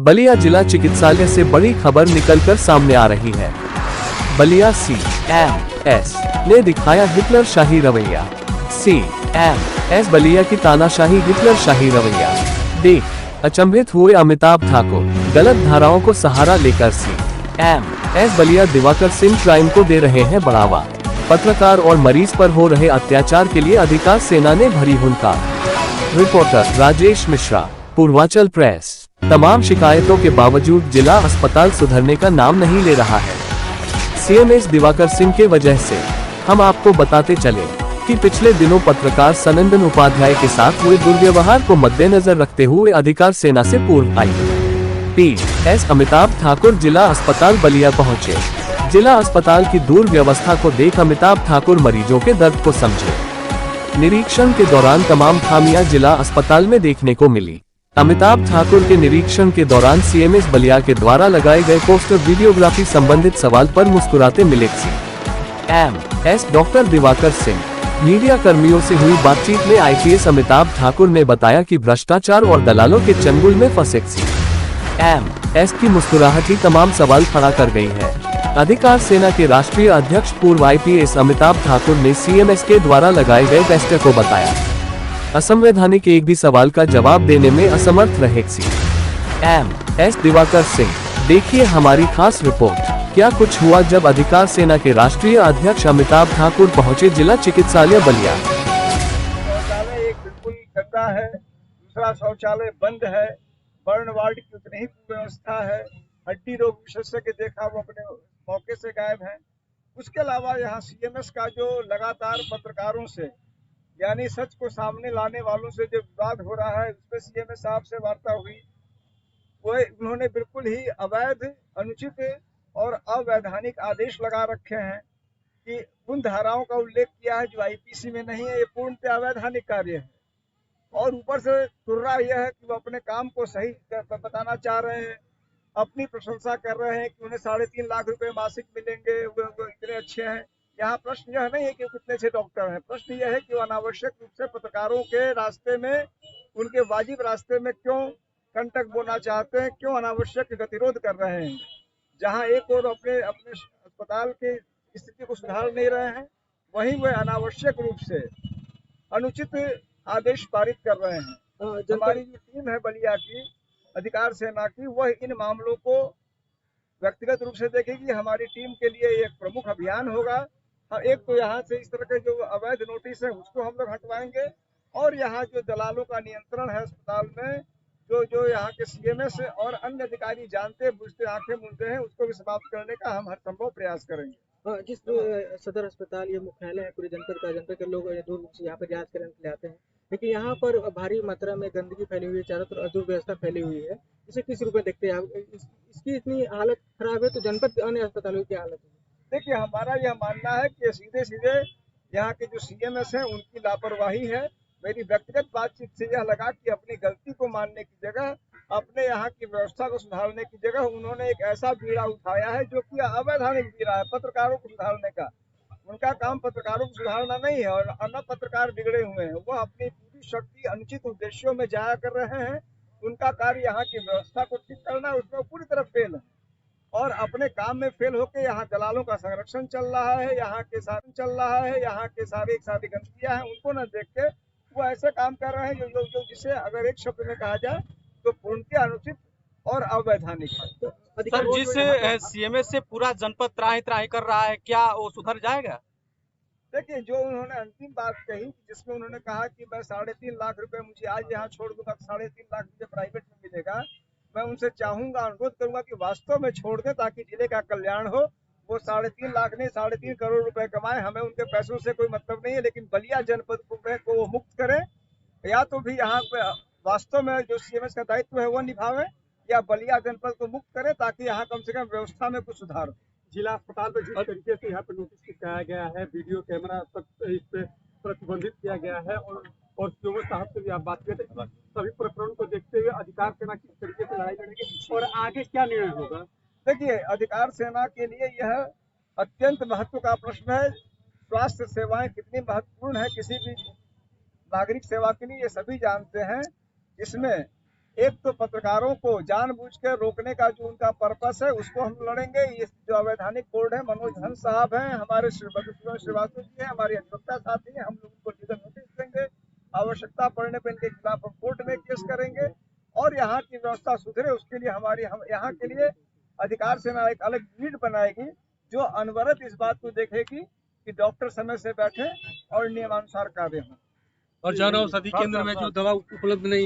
बलिया जिला चिकित्सालय से बड़ी खबर निकलकर सामने आ रही है। बलिया CMS ने दिखाया हिटलर शाही रवैया। CMS बलिया की तानाशाही हिटलर शाही रवैया देख अचंभित हुए अमिताभ ठाकुर। गलत धाराओं को सहारा लेकर CMS बलिया दिवाकर सिंह क्राइम को दे रहे हैं बढ़ावा। पत्रकार और मरीज पर हो रहे अत्याचार के लिए अधिकार सेना ने भरी हुंकार। Reporter Rajesh Mishra, Purvanchal press. तमाम शिकायतों के बावजूद जिला अस्पताल सुधरने का नाम नहीं ले रहा है। CMS दिवाकर सिंह के वजह से हम आपको बताते चले कि पिछले दिनों पत्रकार सनंदन उपाध्याय के साथ हुए दुर्व्यवहार को मद्देनजर रखते हुए अधिकार सेना से पूर्व IPS अमिताभ ठाकुर जिला अस्पताल बलिया पहुंचे। जिला अस्पताल की दुर्व्यवस्था को देख अमिताभ ठाकुर मरीजों के दर्द को समझे। निरीक्षण के दौरान तमाम खामियां जिला अस्पताल में देखने को मिली। अमिताभ ठाकुर के निरीक्षण के दौरान CMS बलिया के द्वारा लगाए गए पोस्टर वीडियोग्राफी संबंधित सवाल पर मुस्कुराते मिले CMS doctor Diwakar Singh. Media कर्मियों से हुई बातचीत में IPS अमिताभ ठाकुर ने बताया कि भ्रष्टाचार और दलालों के चंगुल में फंसे CMS की मुस्कुराहट ही तमाम सवाल खड़ा कर गई है। अधिकार सेना के राष्ट्रीय अध्यक्ष पूर्व IPS अमिताभ ठाकुर ने CMS के द्वारा लगाए गए पोस्टर को बताया असंवैधानिक, एक भी सवाल का जवाब देने में असमर्थ रहे CMS दिवाकर सिंह। देखिए हमारी खास रिपोर्ट। क्या कुछ हुआ जब अधिकार सेना के राष्ट्रीय अध्यक्ष अमिताभ ठाकुर पहुंचे जिला चिकित्सालय बलिया। शौचालय एक बिल्कुल गंदा है, दूसरा शौचालय बंद है, बर्न वार्ड की उतनी ही व्यवस्था है। हड्डी रोग विशेषज्ञ देखा वो अपने मौके से गायब हैं। उसके अलावा यहाँ CMS का जो लगातार पत्रकारों से यानी सच को सामने लाने वालों से जो विवाद हो रहा है, उसपे CMS साहब से वार्ता हुई। वो उन्होंने बिल्कुल ही अवैध, अनुचित और अवैधानिक आदेश लगा रखे हैं कि उन धाराओं का उल्लेख किया है जो IPC में नहीं है। ये पूर्णतः अवैधानिक कार्य है और ऊपर से तुर्रा यह है कि वो अपने काम को सही बताना चाह रहे हैं, अपनी प्रशंसा कर रहे हैं कि उन्हें 3.5 लाख रुपए मासिक मिलेंगे, वो इतने अच्छे हैं। यहाँ प्रश्न यह नहीं है कि कितने अच्छे डॉक्टर हैं, प्रश्न यह है कि वो अनावश्यक रूप से पत्रकारों के रास्ते में, उनके वाजिब रास्ते में क्यों कंटक बोना चाहते हैं, क्यों अनावश्यक गतिरोध कर रहे हैं। जहाँ एक और अपने अस्पताल की स्थिति को सुधार नहीं रहे हैं, वहीं वे अनावश्यक रूप से अनुचित आदेश पारित कर रहे हैं। हमारी जो टीम है बलिया की अधिकार सेना की, वह इन मामलों को व्यक्तिगत रूप से देखेगी। हमारी टीम के लिए एक प्रमुख अभियान होगा। एक तो यहाँ से इस तरह के जो अवैध नोटिस है उसको हम लोग हटवाएंगे और यहाँ जो दलालों का नियंत्रण है अस्पताल में, जो यहाँ के CMS और अन्य अधिकारी जानते बुझते आंखें मूंदे हैं, उसको भी समाप्त करने का हम हर संभव प्रयास करेंगे। जिस सदर अस्पताल ये मुख्यालय है पूरे जनपद के लोग दूर से यहाँ पर जांच कराने के लिए आते हैं, लेकिन यहाँ पर भारी मात्रा में गंदगी फैली हुई है, चारों तरफ दुर्व्यवस्था फैली हुई है। इसे किस रूप में देखते हैं आप? इसकी इतनी हालत खराब है तो जनपद के अन्य अस्पतालों की हालत है। देखिए हमारा यह मानना है कि सीधे यहाँ के जो CMS हैं उनकी लापरवाही है। मेरी व्यक्तिगत बातचीत से यह लगा कि अपनी गलती को मानने की जगह, अपने यहाँ की व्यवस्था को सुधारने की जगह उन्होंने एक ऐसा बीड़ा उठाया है जो कि अवैधानिक बीड़ा है पत्रकारों को सुधारने का। उनका काम पत्रकारों को सुधारना नहीं है और अन्य पत्रकार बिगड़े हुए हैं, वो अपनी पूरी शक्ति अनुचित उद्देश्यों में जाया कर रहे हैं। उनका कार्य यहाँ की व्यवस्था को ठीक करना है, उसमें पूरी तरह फेल है और अपने काम में फेल होकर यहाँ दलालों का संरक्षण चल रहा है, यहाँ के सारे गंदगियां हैं, उनको न देख के वो ऐसे काम कर रहे हैं जो जिसे अगर एक शब्द में कहा जाए तो पूर्णतः अनुचित और अवैधानिक है। तो सर, जिस CMS से पूरा जनपद त्राही त्राही कर रहा है, क्या वो सुधर जाएगा? देखिए जो उन्होंने अंतिम बात कही जिसमें उन्होंने कहा कि मैं 3.5 लाख रुपए मुझे आज यहाँ छोड़ दूंगा, 3.5 लाख मुझे प्राइवेट में मिलेगा, मैं उनसे चाहूंगा, अनुरोध करूंगा कि वास्तव में छोड़ दें ताकि जिले का कल्याण हो। वो 3.5 लाख नहीं 3.5 करोड़ रुपए कमाए, हमें उनके पैसों से कोई मतलब नहीं है, लेकिन बलिया जनपद को वो मुक्त करें। या तो भी यहाँ पे वास्तव में जो CMS का दायित्व है वो निभावे या बलिया जनपद को मुक्त करें ताकि यहाँ कम से कम व्यवस्था में कुछ सुधार हो। जिला अस्पताल में जिस तरीके से यहाँ पर नोटिस चिपकाया गया है, वीडियो कैमरा तक इस पे प्रतिबंधित किया गया है और CMS साहब से भी आप बात करते हैं, सभी प्रकरणों को देखते हुए अधिकार सेना किस तरीके से लड़ाई लड़ेगी और आगे क्या निर्णय होगा? देखिए अधिकार सेना के लिए यह अत्यंत महत्व का प्रश्न है। स्वास्थ्य सेवाएं कितनी महत्वपूर्ण है किसी भी नागरिक सेवा के लिए, ये सभी जानते हैं। इसमें एक तो पत्रकारों को जानबूझकर रोकने का जो उनका पर्पस है उसको हम लड़ेंगे। ये जो अवैधानिक बोर्ड है, मनोज हंस साहब हैं, हमारे मधुसूदन श्रीवास्तव जी हैं, हमारे अधिवक्ता साथी हैं, हम लोग उनको लीगल नोटिस देंगे। आवश्यकता पड़ने पर इनके खिलाफ हम कोर्ट में केस करेंगे और यहाँ की व्यवस्था सुधरे उसके लिए हम यहाँ के लिए अधिकार सेना एक अलग यूनिट बनाएगी जो अनवरत इस बात को देखेगी कि डॉक्टर समय से बैठे और नियमानुसार कार्य हों। और जन औषधि केंद्र में जो दवा उपलब्ध नहीं